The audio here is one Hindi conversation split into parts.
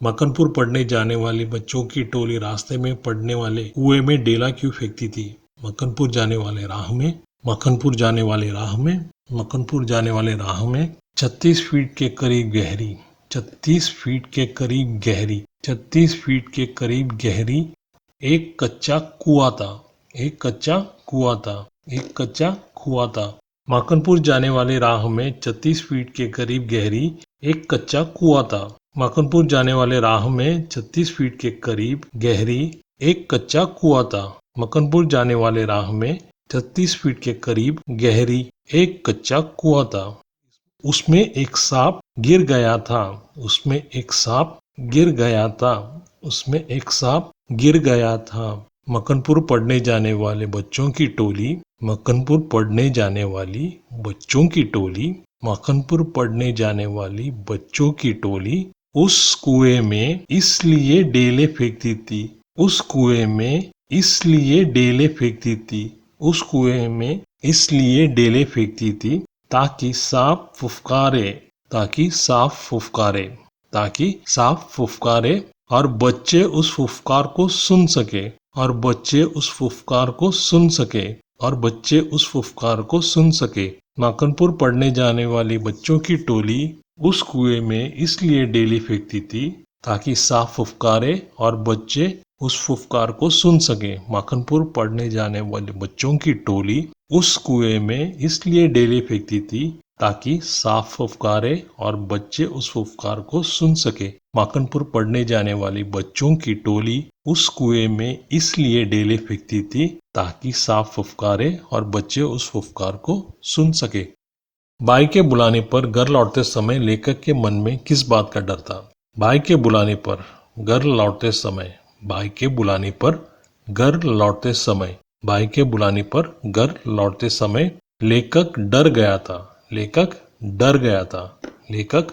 मक्खनपुर पढ़ने जाने वाले बच्चों की टोली रास्ते में पड़ने वाले कुएं में डेला क्यों फेंकती थी? मक्खनपुर जाने वाले राह में, मक्खनपुर जाने वाले राह में, मक्खनपुर जाने वाले राह में 36 फीट के करीब गहरी, 36 फीट के करीब गहरी, 36 फीट के करीब गहरी एक कच्चा कुआं था, एक कच्चा कुआं था, एक कच्चा कुआं था। मक्खनपुर जाने वाले राह में 36 फीट के करीब गहरी एक कच्चा कुआं था। मक्खनपुर जाने वाले राह में 36 फीट के करीब गहरी एक कच्चा कुआं था। मक्खनपुर जाने वाले राह में 36 फीट के करीब गहरी एक कच्चा कुआं था। उसमें एक सांप गिर गया था, उसमें एक सांप गिर गया था, उसमें एक सांप गिर गया था। मक्खनपुर पढ़ने जाने वाले बच्चों की टोली, मक्खनपुर पढ़ने जाने वाली बच्चों की टोली, मक्खनपुर पढ़ने जाने वाली बच्चों की टोली उस कुएं में इसलिए डेले फेंकती थी, उस कुएं में इसलिए डेले फेंकती थी, उस कुएं में इसलिए डेले फेंकती थी ताकि सांप फुफकारे, ताकि सांप फुफकारे, ताकि सांप फुफकारे और बच्चे उस फुफकार को सुन सके, और बच्चे उस फुफकार को सुन सके, और बच्चे उस फुफकार को सुन सके। मक्खनपुर पढ़ने जाने वाली बच्चों की टोली उस कुएं में इसलिए डेली फेंकती थी ताकि सांप फुफकारे और बच्चे उस फुफकार को सुन सके। मक्खनपुर पढ़ने जाने वाले बच्चों की टोली उस कुएं में इसलिए डेली फेंकती थी ताकि सांप फुफकारे और बच्चे उस फुफकार को सुन सके। मक्खनपुर पढ़ने जाने वाली बच्चों की टोली उस कुएं में इसलिए डेले फेंकती थी ताकि सांप फुफकारे और बच्चे उस फुफकार को सुन सके। भाई के बुलाने पर घर लौटते समय लेखक के मन में किस बात का डर था? भाई के बुलाने पर घर लौटते समय, भाई के बुलाने पर घर लौटते समय, भाई के बुलाने पर घर लौटते समय लेखक डर गया था, लेखक डर गया था, लेखक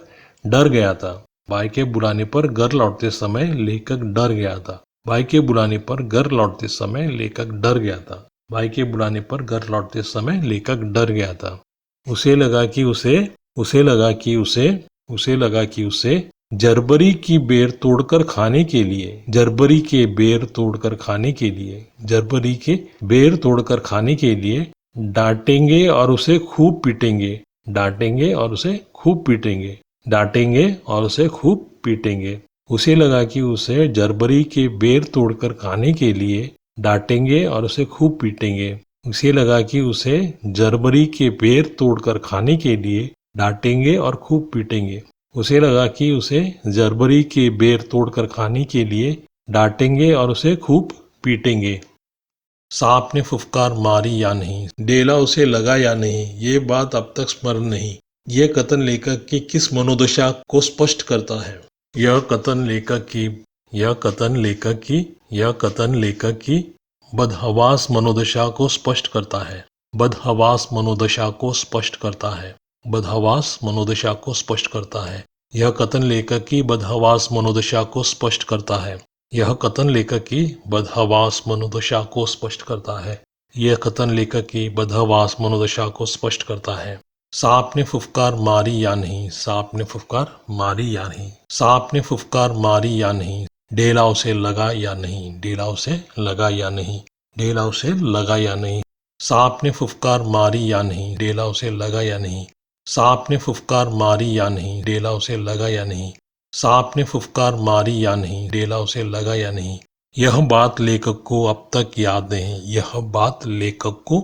डर गया था। भाई के बुलाने पर घर लौटते समय लेखक डर गया था। भाई के बुलाने पर घर लौटते समय लेखक डर गया था। भाई के बुलाने पर घर लौटते समय लेखक डर गया था। उसे लगा कि उसे लगा कि उसे लगा कि उसे जरबरी की बेर तोड़कर खाने के लिए, जरबरी के बेर तोड़कर खाने के लिए, जरबरी के बेर तोड़कर खाने के लिए डांटेंगे और उसे खूब पीटेंगे, डांटेंगे और उसे खूब पीटेंगे, डांटेंगे और उसे खूब पीटेंगे। उसे लगा कि उसे जरबरी के बेर तोड़कर खाने के लिए डांटेंगे और उसे खूब पीटेंगे। उसे लगा कि उसे जरबरी के बेर तोड़कर खाने के लिए डांटेंगे और खूब पीटेंगे। उसे लगा कि उसे जरबरी के बेर तोड़कर खाने के लिए डांटेंगे और उसे खूब पीटेंगे। सांप ने फुफकार मारी या नहीं, डेला उसे लगा या नहीं, ये बात अब तक स्मरण नहीं। यह कथन लेखक की किस मनोदशा को स्पष्ट करता है? यह कथन लेखक की बदहवास मनोदशा को स्पष्ट करता है, बदहवास मनोदशा को स्पष्ट करता है, बदहवास मनोदशा को स्पष्ट करता है। यह कथन लेखक की बदहवास मनोदशा को स्पष्ट करता है। यह कथन लेखक की बदहवास मनोदशा को स्पष्ट करता है। यह कथन लेखक की बदहवास मनोदशा को स्पष्ट करता है। सांप ने फुफकार मारी या नहीं, सांप ने फुफकार मारी या नहीं, सांप ने फुफकार मारी या नहीं, डेला उसे लगा या नहीं, डेला उसे लगा या नहीं, डेला उसे लगा या नहीं। सांप ने फुफकार मारी या नहीं, डेला उसे लगा या नहीं, सांप ने फुफकार मारी या नहीं, डेला उसे लगा या नहीं, सांप ने फुफकार मारी या नहीं, डेला उसे लगा या नहीं। यह बात लेखक को अब तक याद नहीं, यह बात लेखक को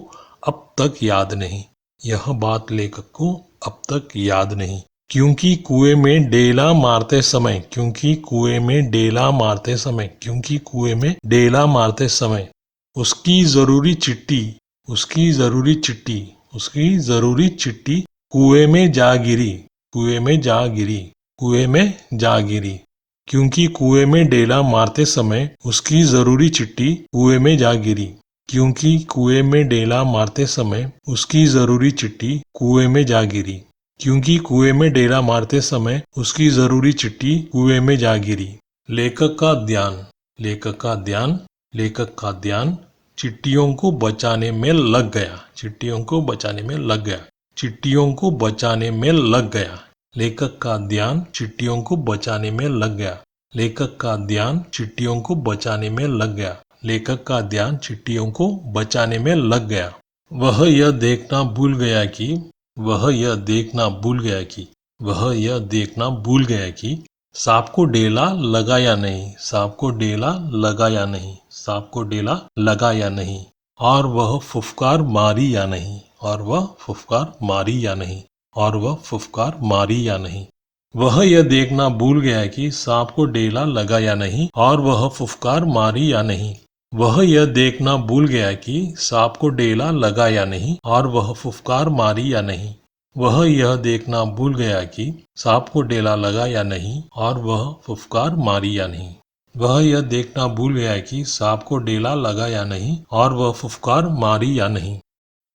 अब तक याद नहीं, यह बात लेखक को अब तक याद नहीं। क्योंकि कुएं में डेला मारते समय, क्योंकि कुएं में डेला मारते समय, क्योंकि कुएं में डेला मारते समय उसकी जरूरी चिट्ठी, उसकी जरूरी चिट्ठी, उसकी जरूरी चिट्ठी कुएं में जा गिरी, कुएं में जा गिरी, कुएं में जा गिरी। क्योंकि कुएं में डेला मारते समय उसकी जरूरी चिट्ठी कुएं में जा गिरी, क्योंकि कुएं में डेला मारते समय उसकी जरूरी चिट्ठी कुएं में जा गिरी, क्योंकि कुएं में डेला मारते समय उसकी जरूरी चिट्ठी कुएं में जा गिरी। लेखक का ध्यान, लेखक का ध्यान, लेखक का ध्यान चिट्ठियों को बचाने में लग गया, चिट्ठियों को बचाने में लग गया, चिट्ठियों को बचाने में लग गया। लेखक का ध्यान चिट्ठियों को बचाने में लग गया, लेखक का ध्यान चिट्ठियों को बचाने में लग गया। लेखक का ध्यान चिट्ठियों को बचाने में लग गया। वह यह देखना भूल गया कि वह यह देखना भूल गया कि वह यह देखना भूल गया कि सांप को डेला लगा या नहीं, सांप को डेला लगा या नहीं, सांप को डेला लगा या नहीं, और वह फुफकार मारी या नहीं, और वह फुफकार मारी या नहीं, और वह फुफकार मारी या नहीं। वह यह देखना भूल गया कि सांप को डेला लगा या नहीं, और वह फुफकार मारी या नहीं। वह यह देखना भूल गया कि सांप को डेला लगा या नहीं, और वह फुफकार मारी या नहीं। वह यह देखना भूल गया कि सांप को डेला लगा या नहीं, और वह फुफकार मारी या नहीं। वह यह देखना भूल गया कि सांप को डेला लगा या नहीं, और वह फुफकार मारी या नहीं।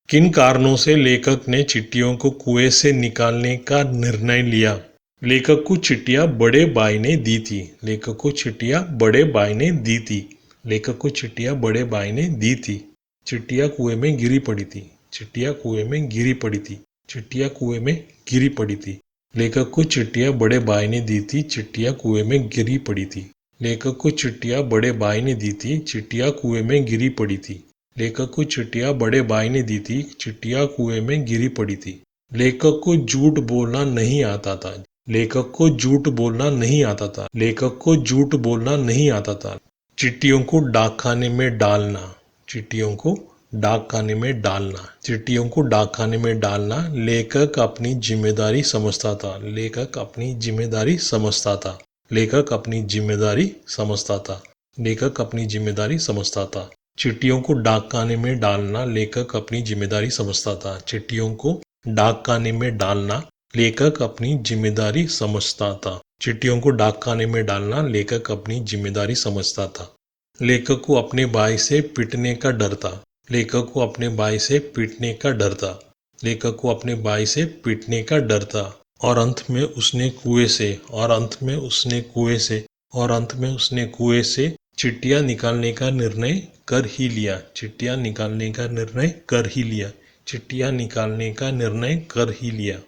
किन कारणों से लेखक ने चिट्ठियों को कुएं से निकालने का निर्णय लिया? लेखक को चिट्ठियां बड़े भाई ने दी थी। लेखक को चिट्ठियां बड़े भाई ने दी थी। लेखक को चिट्ठियां बड़े भाई ने दी थी। चिट्ठियां कुएं में गिरी पड़ी थी। चिट्ठियां कुएं में गिरी पड़ी थी। चिट्ठियां कुएं में गिरी पड़ी थी। लेखक को चिट्ठियां बड़े भाई ने दी थी। चिट्ठियां कुएं में गिरी पड़ी थी। लेखक को चिट्ठियां बड़े भाई ने दी थी। चिट्ठियां कुएं में गिरी पड़ी थी। लेखक को चिट्ठियां बड़े भाई ने दी थी। चिट्ठियां कुएं में गिरी पड़ी थी। लेखक को झूठ बोलना नहीं आता था। लेखक को झूठ बोलना नहीं आता था। लेखक को झूठ बोलना नहीं आता था। चिट्ठियों को डाकखाने में डालना। चिट्ठियों को डाकखाने में डालना। चिट्ठियों को डाकखाने में डालना लेखक अपनी जिम्मेदारी समझता था। लेखक अपनी जिम्मेदारी समझता था। लेखक अपनी जिम्मेदारी समझता था। लेखक अपनी जिम्मेदारी समझता था। चिट्ठियों को डाकखाने में डालना लेखक अपनी जिम्मेदारी समझता था। चिट्ठियों को डाकखाने में डालना लेखक अपनी जिम्मेदारी समझता था। चिट्ठियों को डाकखाने में डालना लेखक अपनी जिम्मेदारी समझता था। लेखक को अपने भाई से पिटने का डर था। लेखक को अपने भाई से पिटने का डर था। लेखक को अपने भाई से पिटने का डर था। और अंत में उसने कुएं से और अंत में उसने कुएं से और अंत में उसने कुएं से चिट्ठियां निकालने का निर्णय कर ही लिया। चिट्ठियां निकालने का निर्णय कर ही लिया। चिट्ठियां निकालने का निर्णय कर ही लिया।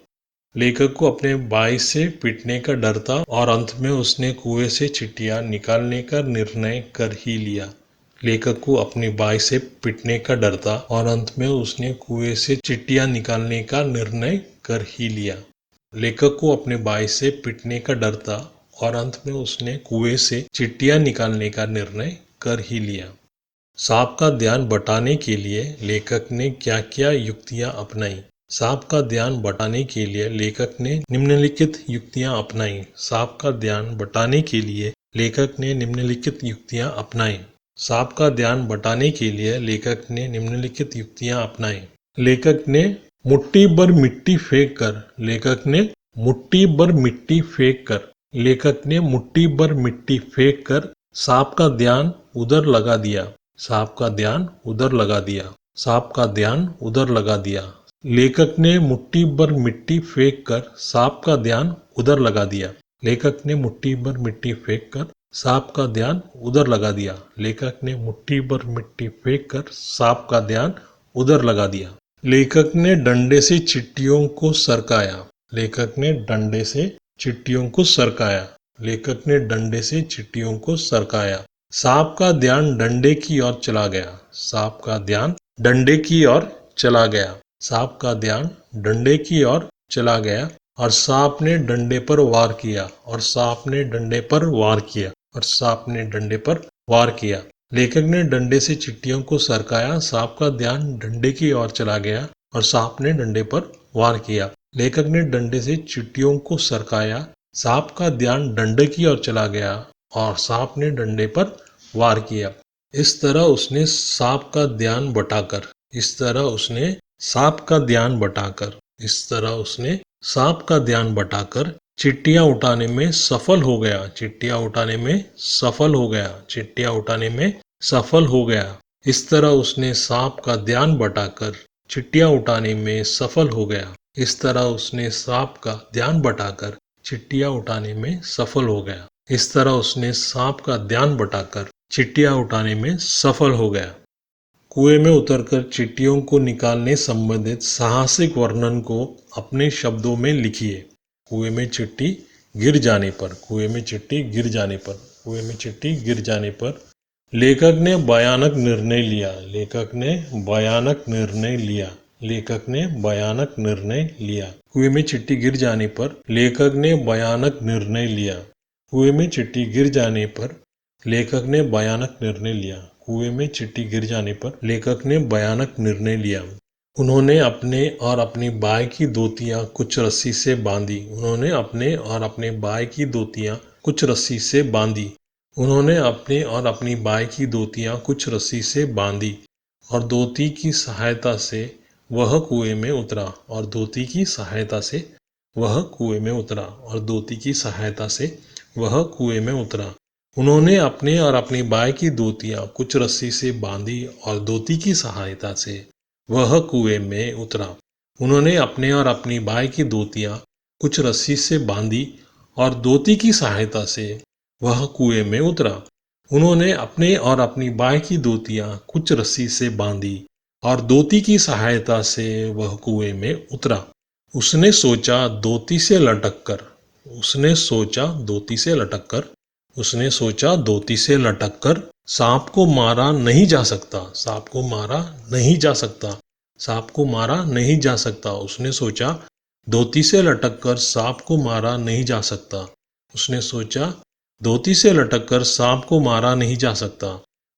लेखक को अपने भाई से पिटने का डर था और अंत में उसने कुएं से चिट्ठियां निकालने का निर्णय कर ही लिया। लेखक को अपने भाई से पिटने का डर था और अंत में उसने कुएं से चिट्ठियां निकालने का निर्णय कर ही लिया। लेखक को अपने भाई से पिटने का डर था और अंत में उसने कुएं से चिट्ठियां निकालने का निर्णय कर ही लिया। सांप का ध्यान बटाने के लिए लेखक ने क्या क्या युक्तियां अपनाई? सांप का ध्यान बटाने के लिए लेखक ने निम्नलिखित युक्तियां अपनाई। सांप का ध्यान बटाने के लिए लेखक ने निम्नलिखित युक्तियां अपनाई। सांप का ध्यान बटाने के लिए लेखक ने निम्नलिखित युक्तियां अपनाई। लेखक ने मुट्ठी भर मिट्टी फेंक कर लेखक ने मुट्ठी भर मिट्टी फेंक कर लेखक ने मुट्ठी भर मिट्टी फेंक कर सांप का ध्यान उधर लगा दिया। सांप का ध्यान उधर लगा दिया। सांप का ध्यान उधर लगा दिया। लेखक ने मुट्ठी भर मिट्टी फेंक कर सांप का ध्यान उधर लगा दिया। लेखक ने मुट्ठी भर मिट्टी फेंक कर सांप का ध्यान उधर लगा दिया। लेखक ने मुट्ठी भर मिट्टी फेंक कर सांप का ध्यान उधर लगा दिया। लेखक ने डंडे से चिट्ठियों को सरकाया। लेखक ने डंडे से चिट्ठियों को सरकाया। लेखक ने डंडे से चिट्ठियों को सरकाया। सांप का ध्यान डंडे की ओर चला गया। सांप का ध्यान डंडे की ओर चला गया। सांप का ध्यान डंडे की ओर चला गया और सांप ने डंडे पर वार किया। और सांप ने डंडे पर वार किया। और सांप ने डंडे पर वार किया। लेखक ने डंडे से चिट्ठियों को सरकाया। सांप का ध्यान डंडे की ओर चला गया और सांप ने डंडे पर वार किया। लेखक ने डंडे से चिट्ठियों को सरकाया। सांप का ध्यान डंडे की ओर चला गया और सांप ने डंडे पर वार किया। इस तरह उसने सांप का ध्यान बटाकर इस तरह उसने सांप का ध्यान बटाकर इस तरह उसने सांप का ध्यान बटाकर चिट्ठियां उठाने में सफल हो गया। चिट्ठियां उठाने में सफल हो गया। चिट्ठियां उठाने में सफल हो गया। इस तरह उसने सांप का ध्यान बटाकर चिट्ठियां उठाने में सफल हो गया। इस तरह उसने सांप का ध्यान बटाकर चिट्ठियां उठाने में सफल हो गया। इस तरह उसने सांप का ध्यान बटाकर चिट्ठियां उठाने में सफल हो गया। कुएं में उतरकर चिट्ठियों को निकालने संबंधित साहसिक वर्णन को अपने शब्दों में लिखिए। कुएं में चिट्ठी गिर जाने पर, कुएं में चिट्ठी गिर जाने पर, कुएं में चिट्ठी गिर जाने पर लेखक ने भयानक निर्णय लिया, लेखक ने भयानक निर्णय लिया, लेखक ने भयानक निर्णय लिया। कुएं में चिट्ठी गिर जाने पर लेखक ने भयानक निर्णय लिया, कुएं में चिट्ठी गिर जाने पर लेखक ने भयानक निर्णय लिया, कुएं में चिट्ठी गिर जाने पर लेखक ने भयानक निर्णय लिया। उन्होंने अपने और अपनी बाई की धोतियां कुछ रस्सी से बांधी, उन्होंने अपने और अपने बाई की धोतियां कुछ रस्सी से बांधी, उन्होंने अपने और अपनी बाई की धोतियां कुछ रस्सी से बांधी और धोती की सहायता से वह कुएं में उतरा, और धोती की सहायता से वह कुएं में उतरा, और धोती की सहायता से वह कुएं में उतरा। उन्होंने अपने और अपनी बाई की धोतियां कुछ रस्सी से बांधी और धोती की सहायता से वह कुएं में उतरा। उन्होंने अपने और अपनी बाई की धोतियां कुछ रस्सी से बांधी और धोती की सहायता से वह कुएं में उतरा। उन्होंने अपने और अपनी बाई की धोतियां कुछ रस्सी से बांधी और धोती की सहायता से वह कुएं में उतरा। उसने सोचा धोती से लटक कर, उसने सोचा धोती से लटक कर, उसने सोचा धोती से लटक कर सांप को मारा नहीं जा सकता, सांप को मारा नहीं जा सकता, सांप को मारा नहीं जा सकता। उसने सोचा धोती से लटक कर सांप को मारा नहीं जा सकता, उसने सोचा धोती से लटक कर सांप को मारा नहीं जा सकता।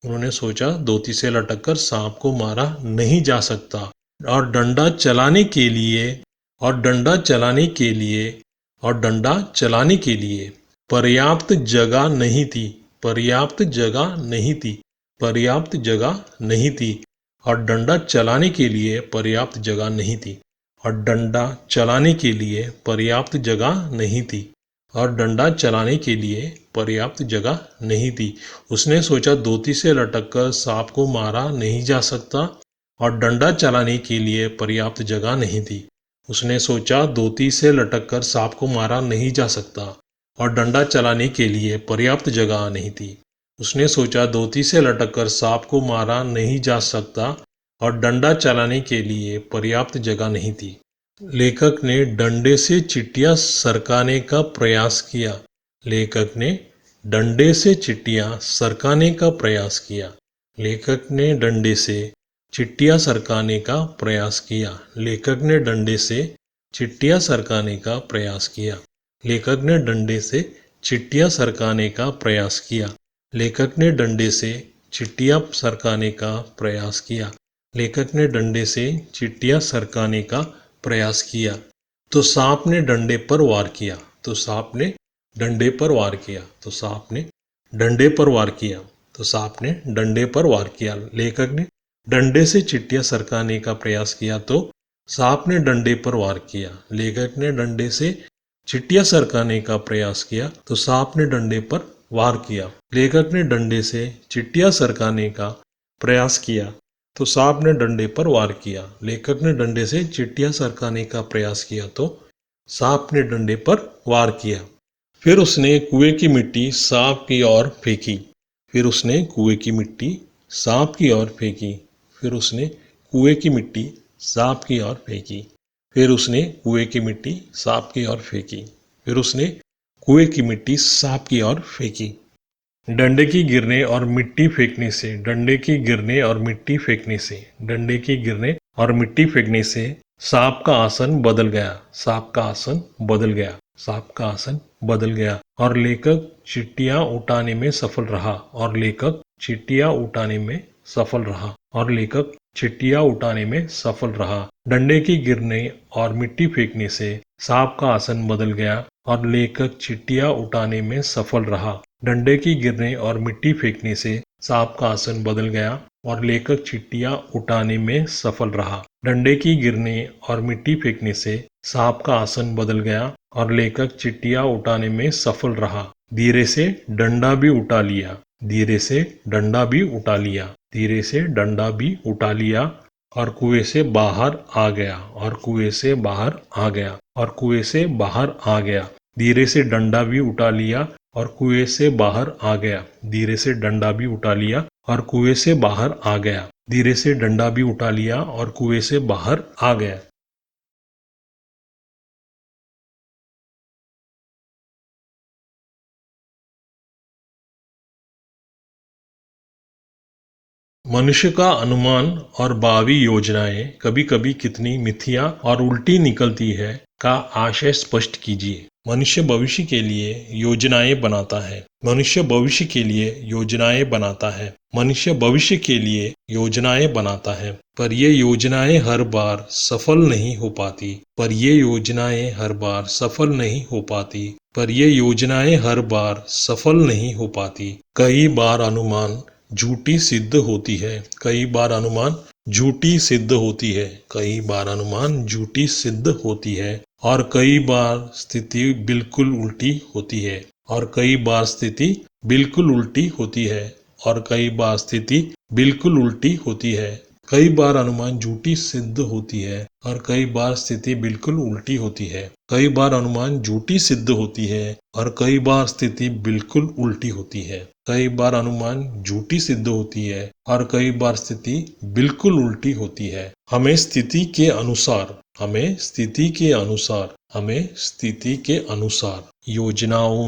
उन्होंने सोचा धोती से लटक कर सांप को मारा नहीं जा सकता। और डंडा चलाने के लिए, और डंडा चलाने के लिए, और डंडा चलाने के लिए पर्याप्त जगह नहीं थी, पर्याप्त जगह नहीं थी, पर्याप्त जगह नहीं थी। और डंडा चलाने के लिए पर्याप्त जगह नहीं थी, और डंडा चलाने के लिए पर्याप्त जगह नहीं थी, और डंडा चलाने के लिए पर्याप्त जगह नहीं थी। उसने सोचा धोती से लटक कर सांप को मारा नहीं जा सकता, और डंडा चलाने के लिए पर्याप्त जगह नहीं थी। उसने सोचा धोती से लटक कर सांप को मारा नहीं जा सकता, और डंडा चलाने के लिए पर्याप्त जगह नहीं थी। उसने सोचा धोती से लटक कर सांप को मारा नहीं जा सकता, और डंडा चलाने के लिए पर्याप्त जगह नहीं थी। लेखक ने डंडे से चिट्ठियां सरकाने का प्रयास किया, लेखक ने डंडे से चिट्ठियां सरकाने का प्रयास किया, लेखक ने डंडे से चिट्ठियां सरकाने का प्रयास किया, लेखक ने डंडे से चिट्ठियां सरकाने का प्रयास किया, लेखक ने डंडे से चिट्ठियां सरकाने का प्रयास किया, लेखक ने डंडे से चिट्ठियां सरकाने का प्रयास किया, लेखक ने डंडे से चिट्ठियां सरकाने का प्रयास किया। तो सांप ने डंडे पर वार किया, तो सांप ने डंडे पर वार किया, तो सांप ने डंडे पर वार किया, तो सांप ने डंडे पर वार किया। लेखक ने डंडे से चिट्ठियां सरकाने का प्रयास किया, तो सांप ने डंडे पर वार किया। लेखक ने डंडे से चिट्ठियां सरकाने का प्रयास किया, तो सांप ने डंडे पर वार किया। लेखक ने डंडे से चिट्ठियां सरकाने का प्रयास किया, तो सांप ने डंडे पर वार किया। लेखक ने डंडे से चिट्ठियां सरकाने का प्रयास किया, तो सांप ने डंडे पर वार किया। फिर उसने कुएं की मिट्टी सांप की ओर फेंकी, फिर उसने कुएं की मिट्टी सांप की ओर फेंकी, फिर उसने कुएं की मिट्टी सांप की ओर फेंकी, फिर उसने कुएं की मिट्टी सांप की ओर फेंकी, फिर उसने कुएं की मिट्टी सांप की ओर फेंकी। डंडे की गिरने और मिट्टी फेंकने से, डंडे की गिरने और मिट्टी फेंकने से, डंडे की गिरने और मिट्टी फेंकने से सांप का आसन बदल गया, सांप का आसन बदल गया, सांप का आसन बदल गया। और लेखक चिट्ठियां उठाने में सफल रहा, और लेखक चिट्ठियां उठाने में सफल रहा, और लेखक चिट्ठियां उठाने में सफल रहा। डंडे की गिरने और मिट्टी फेंकने से सांप का आसन बदल गया, और लेखक चिट्ठियां उठाने में सफल रहा। डंडे की गिरने और मिट्टी फेंकने से सांप का आसन बदल गया, और लेखक चिट्ठियां उठाने में सफल रहा। डंडे की गिरने और मिट्टी फेंकने से सांप का आसन बदल गया, और लेखक चिट्ठियां उठाने में सफल रहा। धीरे से डंडा भी उठा लिया, धीरे से डंडा भी उठा लिया, धीरे से डंडा भी उठा लिया, और कुएं से बाहर आ गया, और कुएं से बाहर आ गया, और कुएं से बाहर आ गया। धीरे से डंडा भी उठा लिया, और कुएं से बाहर आ गया। धीरे से डंडा भी उठा लिया, और कुएं से बाहर आ गया। धीरे से डंडा भी उठा लिया, और कुएं से बाहर आ गया। मनुष्य का अनुमान और भावी योजनाएं कभी कभी कितनी मिथ्या और उल्टी निकलती है का आशय स्पष्ट कीजिए। मनुष्य भविष्य के लिए योजनाएं बनाता है। मनुष्य भविष्य के लिए योजनाएं बनाता है। मनुष्य भविष्य के लिए योजनाएं बनाता है, पर ये योजनाएं हर बार सफल नहीं हो पाती। पर ये योजनाएं हर बार सफल नहीं हो पाती। पर ये योजनाएं हर बार सफल नहीं हो पाती। कई बार अनुमान झूठी सिद्ध होती है। कई बार अनुमान झूठी सिद्ध होती है। कई बार अनुमान झूठी सिद्ध होती है और कई बार स्थिति बिल्कुल उल्टी होती है। और कई बार स्थिति बिल्कुल उल्टी होती है। और कई बार स्थिति बिल्कुल उल्टी होती है। कई बार अनुमान झूठी सिद्ध होती है और कई बार स्थिति बिल्कुल उल्टी होती है। कई बार अनुमान झूठी सिद्ध होती है और कई बार स्थिति बिल्कुल उल्टी होती है। कई बार अनुमान झूठी सिद्ध होती है और कई बार स्थिति बिल्कुल उल्टी होती है। हमें स्थिति के अनुसार हमें स्थिति के अनुसार हमें स्थिति के अनुसार योजनाओं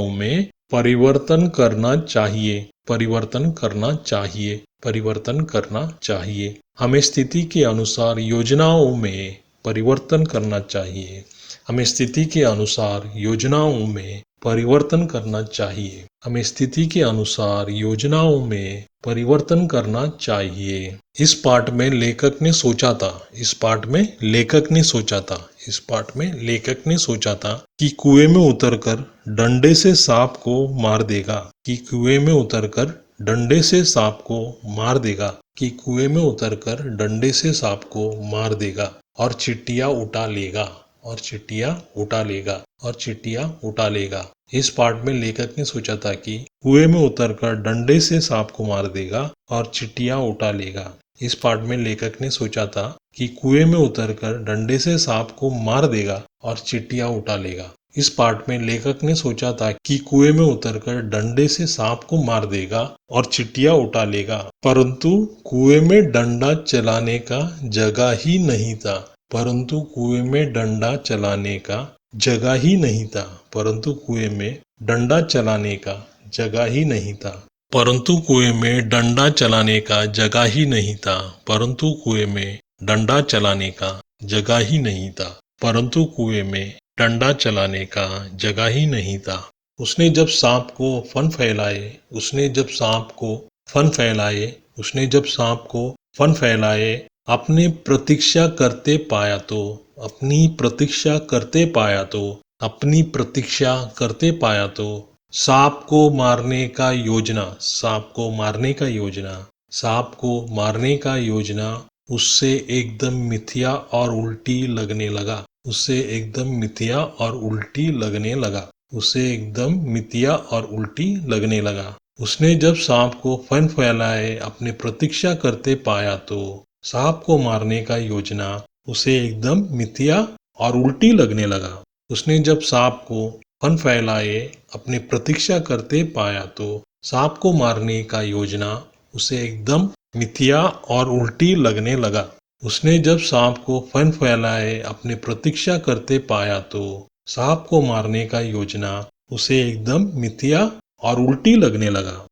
में परिवर्तन करना चाहिए। परिवर्तन करना चाहिए। परिवर्तन करना चाहिए। हमें स्थिति के अनुसार योजनाओं में परिवर्तन करना चाहिए। हमें स्थिति के अनुसार योजनाओं में परिवर्तन करना चाहिए। हमें स्थिति के अनुसार योजनाओं में परिवर्तन करना चाहिए। इस पाठ में लेखक ने सोचा था इस पाठ में लेखक ने सोचा था इस पाठ में लेखक ने सोचा था कि कुएं में उतरकर डंडे से सांप को मार देगा। कि कुएं में उतरकर डंडे से सांप को मार देगा। कि कुएं में उतरकर डंडे से सांप को मार देगा और चिट्टियां उठा लेगा। और चिट्टियां उठा लेगा। और चिट्टियां उठा लेगा। इस पाठ में लेखक ने सोचा था कि कुएं में उतरकर डंडे से सांप को मार देगा और चिट्टियां उठा लेगा। इस पाठ में लेखक ने सोचा था कि कुएं में उतरकर डंडे से सांप को मार देगा और चिट्टियां उठा लेगा। इस पाठ में लेखक ने सोचा था कि कुएं में उतरकर डंडे से सांप को मार देगा और चिट्टियां उठा लेगा, परंतु कुएं में डंडा चलाने का जगह ही नहीं था। परंतु कुएं में डंडा चलाने का जगह ही नहीं था। परंतु कुएं में डंडा चलाने का जगह ही नहीं था। परंतु कुएं में डंडा चलाने का जगह ही नहीं था। परंतु कुएं में डंडा चलाने का जगह ही नहीं था। परंतु कुएं में डंडा चलाने का जगह ही नहीं था। उसने जब सांप को फन फैलाए उसने जब सांप को फन फैलाए उसने जब सांप को फन फैलाए अपने प्रतीक्षा करते पाया तो अपनी प्रतीक्षा करते पाया तो अपनी प्रतीक्षा करते पाया तो सांप को मारने का योजना सांप को मारने का योजना सांप को मारने का योजना उससे एकदम मिथ्या और उल्टी लगने लगा। उससे एकदम मिथ्या और उल्टी लगने लगा। उसे एकदम मिथ्या और उल्टी लगने लगा। उसने जब सांप को फन फैलाए अपनी प्रतीक्षा करते पाया तो सांप को मारने का योजना उसे एकदम मिथ्या और उल्टी लगने लगा। उसने जब सांप को फन फैलाए अपनी प्रतीक्षा करते पाया तो सांप को मारने का योजना उसे एकदम मिथ्या और उल्टी लगने लगा। उसने जब सांप को फन फैलाए अपनी प्रतीक्षा करते पाया तो सांप को मारने का योजना उसे एकदम मिथ्या और उल्टी लगने लगा।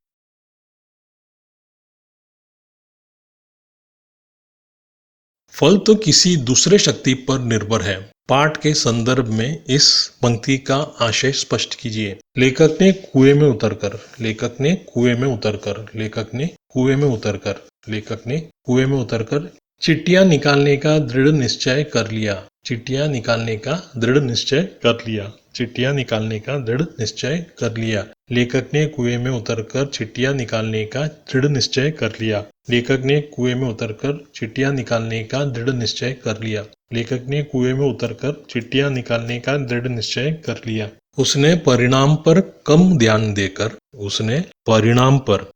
फल तो किसी दूसरे शक्ति पर निर्भर है। पाठ के संदर्भ में इस पंक्ति का आशय स्पष्ट कीजिए। लेखक ने कुएं में उतरकर लेखक ने कुएं में उतरकर लेखक ने कुएं में उतरकर लेखक ने कुएं में उतरकर चिट्टियां निकालने का दृढ़ निश्चय कर लिया। चिट्टियां निकालने का दृढ़ निश्चय कर लिया। चिट्टियां निकालने का दृढ़ निश्चय कर लिया। लेखक ने कुएं में उतरकर चिट्टियां निकालने का दृढ़ निश्चय कर लिया। लेखक ने कुएं में उतरकर चिट्टियां निकालने का दृढ़ निश्चय कर लिया। लेखक ने कुएं में उतरकर चिट्टियां निकालने का दृढ़ निश्चय कर लिया। उसने परिणाम पर कम ध्यान देकर उसने परिणाम पर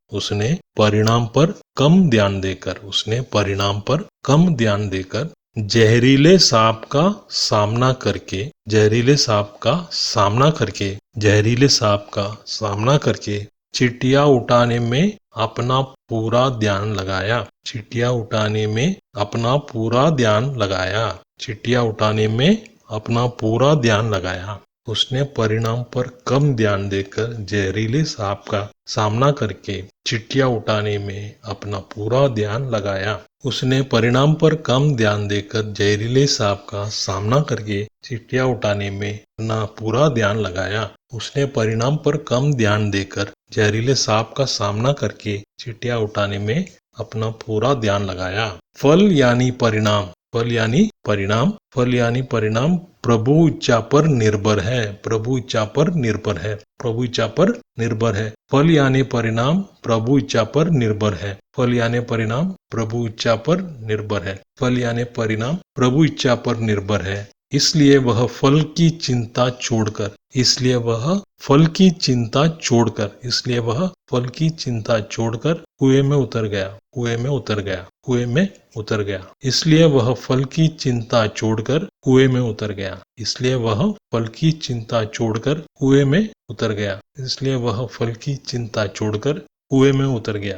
कम ध्यान देकर उसने परिणाम पर कम ध्यान देकर जहरीले सांप का सामना करके जहरीले सांप का सामना करके जहरीले सांप का सामना करके चिट्टियां उठाने में अपना पूरा ध्यान लगाया। चिट्टियां उठाने में अपना पूरा ध्यान लगाया। चिट्टियां उठाने में अपना पूरा ध्यान लगाया। उसने परिणाम पर कम ध्यान देकर जहरीले सांप का सामना करके चिट्ठियां उठाने में अपना पूरा ध्यान लगाया। उसने परिणाम पर कम ध्यान देकर जहरीले सांप का सामना करके चिट्ठियां उठाने में अपना पूरा ध्यान लगाया। उसने परिणाम पर कम ध्यान देकर जहरीले सांप का सामना करके चिट्ठियां उठाने में अपना पूरा ध्यान लगाया। फल यानी परिणाम, फल यानी परिणाम, फल यानी परिणाम प्रभु इच्छा पर निर्भर है, प्रभु इच्छा पर निर्भर है, प्रभु इच्छा पर निर्भर है। फल यानी परिणाम प्रभु इच्छा पर निर्भर है, फल यानी परिणाम प्रभु इच्छा पर निर्भर है, फल यानी परिणाम प्रभु इच्छा पर निर्भर है। इसलिए वह फल की चिंता छोड़कर, इसलिए वह फल की चिंता छोड़कर, इसलिए वह फल की चिंता छोड़कर कुएं में उतर गया, कुएं में उतर गया, कुएं में उतर गया। इसलिए वह फल की चिंता छोड़कर कुएं में उतर गया, इसलिए वह फल की चिंता छोड़कर कुएं में उतर गया, इसलिए वह फल की चिंता छोड़कर कुएं में उतर गया।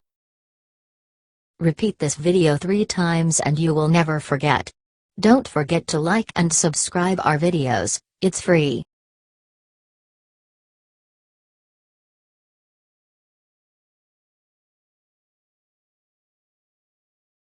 Repeat this video 3 times and you will never forget. Don't forget to like and subscribe our videos, it's free.